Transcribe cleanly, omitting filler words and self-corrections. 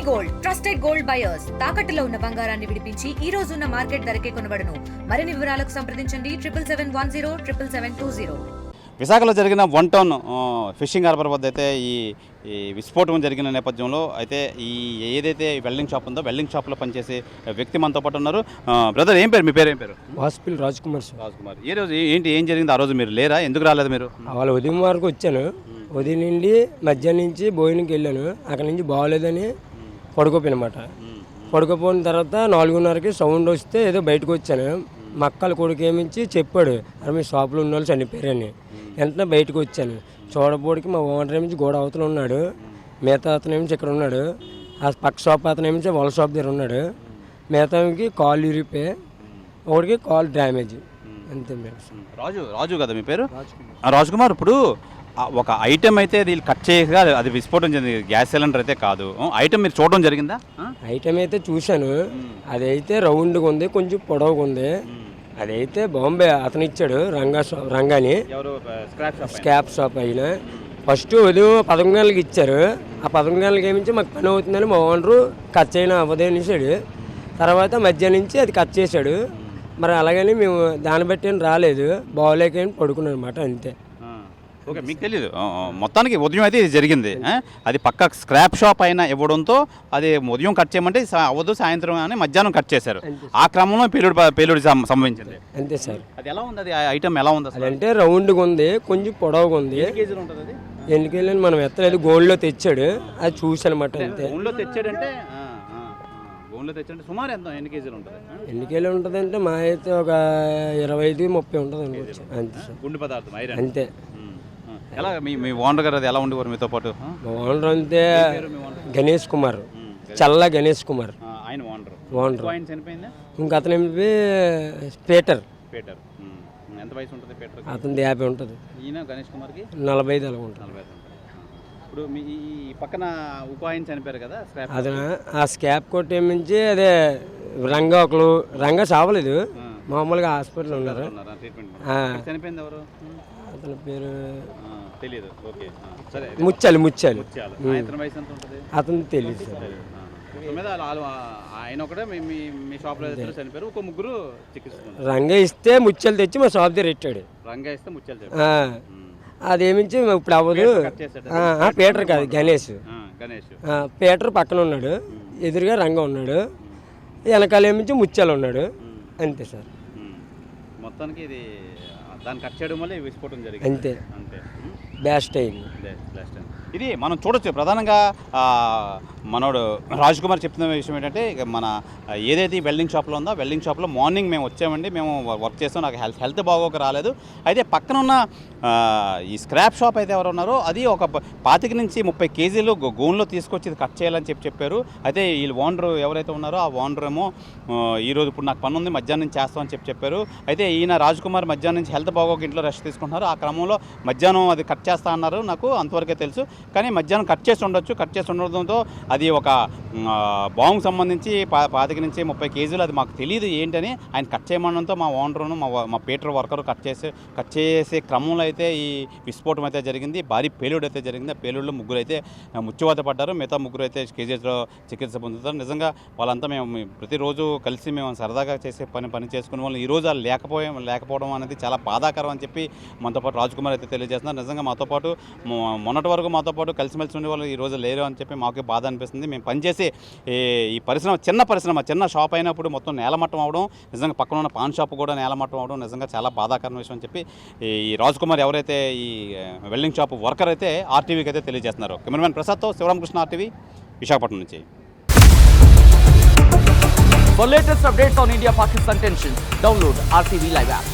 Gold trusted gold buyers తాకట్టులో ఉన్న బంగారాన్ని విడిపించి ఈ రోజు ఉన్న మార్కెట్ ధరకే కొనబడును. మరిన్ని వివరాలకు సంప్రదించండి 77107720. విశాఖలో జరిగిన 1 టౌన్ ఫిషింగ్ హార్బర్ వద్ద అయితే ఈ విస్ఫోటనం జరిగిన నేపథ్యంలో అయితే ఏదైతే వెల్డింగ్ షాప్ ఉందో వెల్డింగ్ షాప్లో పనిచేసే వ్యక్తి మనతో పాటు ఉన్నారు. బ్రదర్ ఏం పేరు, మీ పేరు ఏం పేరు? హాస్పిటల్ రాజ్ కుమార్. ఏ రోజు ఏం జరిగింది? ఆ రోజు మీరు లేరా? ఎందుకు రాలేదు మీరు? వాళ్ళ ఉదయం వరకు వచ్చాను. ఉదయం నుండి మధ్యాహ్నం నుంచి భోజనంకి వెళ్ళాను. అక్కడ నుంచి బాగోలేదని పడుకోపోయినమాట. పడుకోపోయిన తర్వాత 4:30కి సౌండ్ వస్తే ఏదో బయటకు వచ్చాను. మక్కల కొడుకు ఏమించి చెప్పాడు, అరే మీ షాపులో ఉన్న వాళ్ళు చనిపోయారని. వెంటనే బయటకు వచ్చాను. చూడబోడికి మా ఓనర్ ఏమించి గోడ అవతల ఉన్నాడు, మిగతా అతను ఏమించి ఇక్కడ ఉన్నాడు, ఆ పక్క షాప్ అతను ఏమించి వాళ్ళ షాప్ దగ్గర ఉన్నాడు. మిగతాకి కాల్ ఇరిగిపోయి ఒకటికి కాల్ డ్యామేజ్ అంతే. రాజు కదా మీ పేరు? రాజ్ కుమార్. ఇప్పుడు ఒక ఐటెం అయితే వీళ్ళు కట్ చేయగా అది విస్ఫోటం జరిగింది, గ్యాస్ సిలిండర్ అయితే కాదు. ఐటెం మీరు చూడడం జరిగిందా? ఐటెం అయితే చూశాను. అదైతే రౌండ్గా ఉంది, కొంచెం పొడవుగా ఉంది. అదైతే బాంబే అతను ఇచ్చాడు, రంగాని స్క్రాప్ షాప్ అయినా. ఫస్ట్ ఉదయం 11 గంటలకు ఇచ్చారు. ఆ 11 గంటలకు ఏమించి మాకు పని అవుతుందని మా ఓనరు కట్ చేయడం అవ్వదే అనేసాడు. తర్వాత మధ్యాహ్నం నుంచి అది కట్ చేశాడు. మరి అలాగని మేము దాన్ని బట్టి ఏం రాలేదు, బాగోలేకని పడుకున్నాం అనమాట, అంతే. ఓకే, మీకు తెలియదు మొత్తానికి ఉదయం అయితే ఇది జరిగింది. అది పక్క స్క్రాప్ షాప్ అయినా ఇవ్వడంతో అది ఉదయం కట్ చేయమంటే అవ్వదు, సాయంత్రం అని మధ్యాహ్నం కట్ చేశారు. ఆ క్రమంలో పేలుడు సంభవించింది, అంతే సార్. అది ఎలా ఉంది? అది ఐటమ్ ఎలా ఉంది? అంటే రౌండ్గా ఉంది, కొంచెం పొడవుగా ఉంది. ఎన్ని కేజీలు మనం ఎత్తలేదు, గోల్డ్లో తెచ్చాడు, అది చూసానమాట, అంతే. గోల్డ్లో తెచ్చాడంటే సుమారు ఎన్ని కేజీలు ఉంటుంది? ఎన్ని కేజీలు ఉంటుంది అంటే మా అయితే ఒక 25-30 ఉంటుంది అనుకోవచ్చు, అంతే సార్. గుండె పదార్థం అంతే. ఎలా మీ ఓనర్ గారు అది ఎలా ఉండేవారు మీతో పాటు? మా ఓనర్ అంతే గణేష్ కుమార్, చల్ల గణేష్ కుమార్ ఆయన ఓనర్. చనిపోయిందా? ఇంకా అతను పీటర్. ఎంత వయసు ఉంటుంది పీటర్? అతనిది 50 ఉంటుంది. ఈయన గణేష్ కుమార్కి 45 అలా ఉంటుంది. 45. ఇప్పుడు మీ ఈ పక్కన ఉపాయం చనిపోయారు కదా, అతను ఆ స్కాప్ కొట్టి ఏమించి అదే రంగా చావలేదు, మామూలుగా హాస్పిటల్ ఉన్నారు. చనిపోయింది ఎవరు? అతని పేరు తెలియదు. ముచ్చాలి. అతను తెలియదు సార్. ఆయన ఒకటే మీ షాప్ లో చనిపోయారు, ఒక ముగ్గురు చికిత్స. రంగా ఇస్తే ముచ్చాలు తెచ్చి మా షాప్ దగ్గర పెట్టాడు. రంగా ఇస్తే ముచ్చాలు అదేమించి ఇప్పుడు అవ్వదు. పీటర్ కాదు, గణేష్. పీటర్ పక్కన ఉన్నాడు, ఎదురుగా రంగా ఉన్నాడు, వెనకాల ఏమించి ముత్యాలు ఉన్నాడు, అంతే సార్. మొత్తానికి ఇది దాన్ని కట్ చేయడం వల్ల విస్ఫోటం జరిగింది, అంతే. బ్లాస్ట్ అయింది. ఇది మనం చూడొచ్చు. ప్రధానంగా మనోడు రాజ్ కుమార్ చెప్తున్న విషయం ఏంటంటే, మన ఏదైతే ఈ వెల్డింగ్ షాప్లో ఉందో వెల్డింగ్ షాప్లో మార్నింగ్ మేము వచ్చామండి, మేము వర్క్ చేస్తాం, నాకు హెల్త్ బాగోక రాలేదు. అయితే పక్కన ఉన్న ఈ స్క్రాప్ షాప్ అయితే ఎవరు ఉన్నారో అది ఒక 25 నుంచి 30 కేజీలు గోన్లో తీసుకొచ్చి ఇది కట్ చేయాలని చెప్పారు. అయితే వీళ్ళు ఓనరు ఎవరైతే ఉన్నారో ఆ ఓనర్ ఏమో ఈరోజు ఇప్పుడు నాకు పని ఉంది, మధ్యాహ్నం నుంచి చేస్తామని చెప్పారు. అయితే ఈయన రాజ్ కుమార్ మధ్యాహ్నం నుంచి హెల్త్ బాగోక ఇంట్లో రెస్ట్ తీసుకుంటున్నారు. ఆ క్రమంలో మధ్యాహ్నం అది కట్ చేస్తా అన్నారు, నాకు అంతవరకే తెలుసు. కానీ మధ్యాహ్నం కట్ చేసి ఉండడంతో అది ఒక బాంబుకు సంబంధించి 25 నుంచి 30 కేజీలు, అది మాకు తెలియదు ఏంటని. ఆయన కట్ చేయమనడంతో మా ఓనరును మా పీటర్ వర్కరు కట్ చేసే క్రమంలో అయితే ఈ విస్ఫోటం అయితే జరిగింది. భారీ పేలుడు అయితే జరిగింది. ఆ పేలుడులో ముగ్గురు అయితే ముచ్చివాత పడ్డారు, మిగతా ముగ్గురు అయితే కేజీలో చికిత్స పొందుతారు. నిజంగా వాళ్ళంతా మేము ప్రతిరోజు కలిసి మేము సరదాగా చేసే పని చేసుకునే వాళ్ళు ఈరోజు వాళ్ళు లేకపోవడం అనేది చాలా బాధాకరం అని చెప్పి మనతో పాటు రాజ్ కుమార్ అయితే తెలియజేస్తున్నారు. నిజంగా మాతో పాటు మొన్నటి వరకు మాతో పాటు కలిసిమెలిసి ఉండే వాళ్ళు ఈరోజు లేరు అని చెప్పి మాకు బాధ అనిపిస్తుంది. మేము పనిచేసి ఈ పరిశ్రమ చిన్న షాప్ అయినప్పుడు మొత్తం నేలమట్టం అవడం, నిజంగా పక్కన ఉన్న పాన్ షాప్ కూడా నేలమట్టం అవడం నిజంగా చాలా బాధాకరమైన విషయం అని చెప్పి ఈ రాజ్ కుమార్ ఎవరైతే ఈ వెల్డింగ్ షాప్ వర్కర్ అయితే ఆర్టీవీకి అయితే తెలియజేస్తున్నారు. కెమెరామెన్ ప్రసాద్తో శివరామకృష్ణ, ఆర్టీవీ, విశాఖపట్నం నుంచి. For latest updates on India-Pakistan tensions, download RTV Live app.